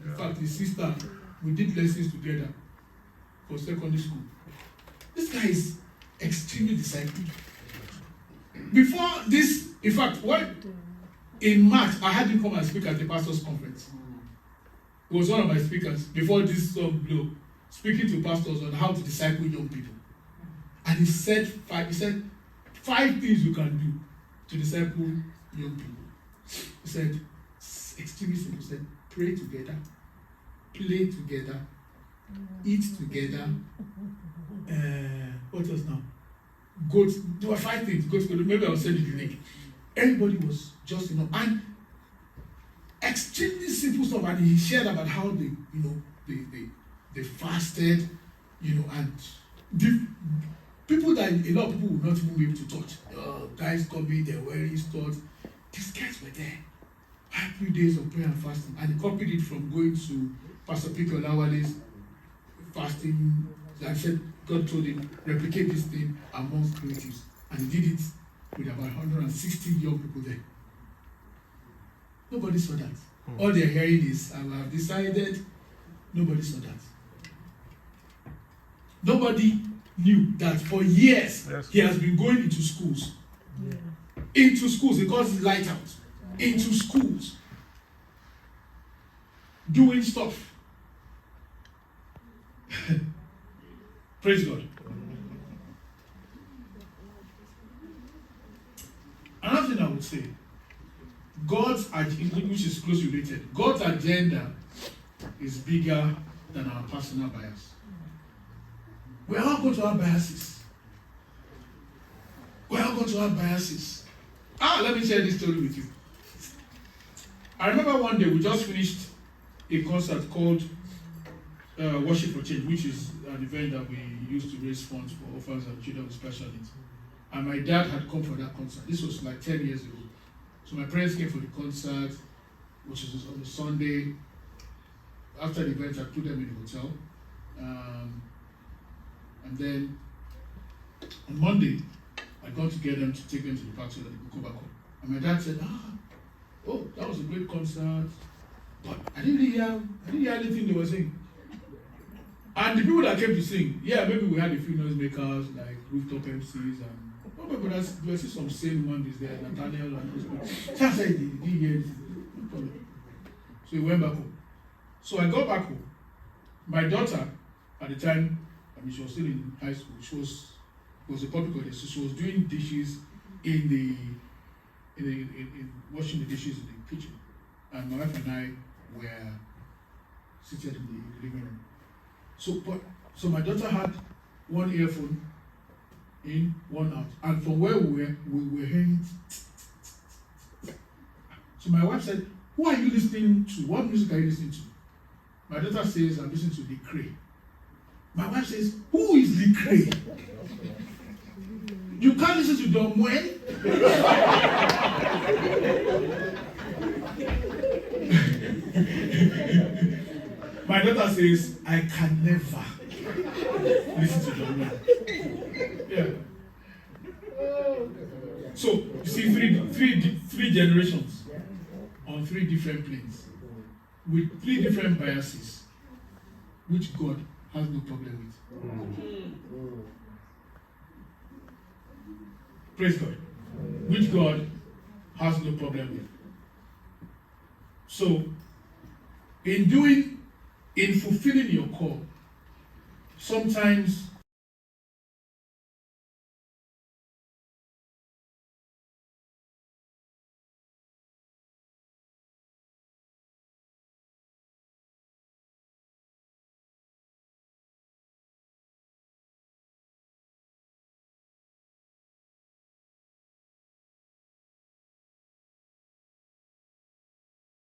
In fact, his sister, we did lessons together for secondary school. This guy is extremely discipled. Before this, in fact, in March, I had him come and speak at the pastor's conference. He was one of my speakers before this song blew, speaking to pastors on how to disciple young people. And he said five things you can do to disciple young people. He said, extremely simple. He said, pray together, play together, eat together. What else now? There were 5 things. Go to maybe I'll send you the link. Everybody was just and extremely simple stuff. And he shared about how they fasted, and people that a lot of people would not even be able to touch. Guys coming, they're wearing stuff. These guys were there. 3 days of prayer and fasting, and he copied it from going to Pastor Peter Olawale's fasting. I said, God told him, replicate this thing amongst creatives. And he did it with about 160 young people there. Nobody saw that. All they're hearing is, I have decided. Nobody saw that. Nobody knew that for years he has been going into schools. Into schools, he calls it light out. Into schools. Doing stuff. Praise God. Another thing I would say, which is closely related, God's agenda is bigger than our personal bias. We are all going to have biases. We are all going to have biases. Let me share this story with you. I remember one day we just finished a concert called Worship for Change, which is an event that we used to raise funds for orphans and children with special needs. And my dad had come for that concert. This was like 10 years ago. So my parents came for the concert, which was on a Sunday. After the event, I put them in the hotel. And then on Monday, I got to get them to take them to the park so that they could go back home. And my dad said, that was a great concert. But I didn't hear anything they were saying. And the people that came to sing, maybe we had a few noisemakers like rooftop MCs but there were still some sane ones there, Nathaniel and those people. So I said, did you hear anything? No problem. So we went back home. So I got back home. My daughter, at the time, she was still in high school. She was a public audience, so she was doing dishes in washing the dishes in the kitchen. And my wife and I were seated in the living room. So my daughter had one earphone in, one out. And from where we were hearing. So my wife said, who are you listening to? What music are you listening to? My daughter says, I'm listening to Lecrae. My wife says, who is Lecrae? You can't listen to Don Muen? My daughter says, I can never listen to Don Muen. So, you see, three generations on 3 different planes with 3 different biases, which God has no problem with. Praise God. Which God has no problem with. So, in fulfilling your call, sometimes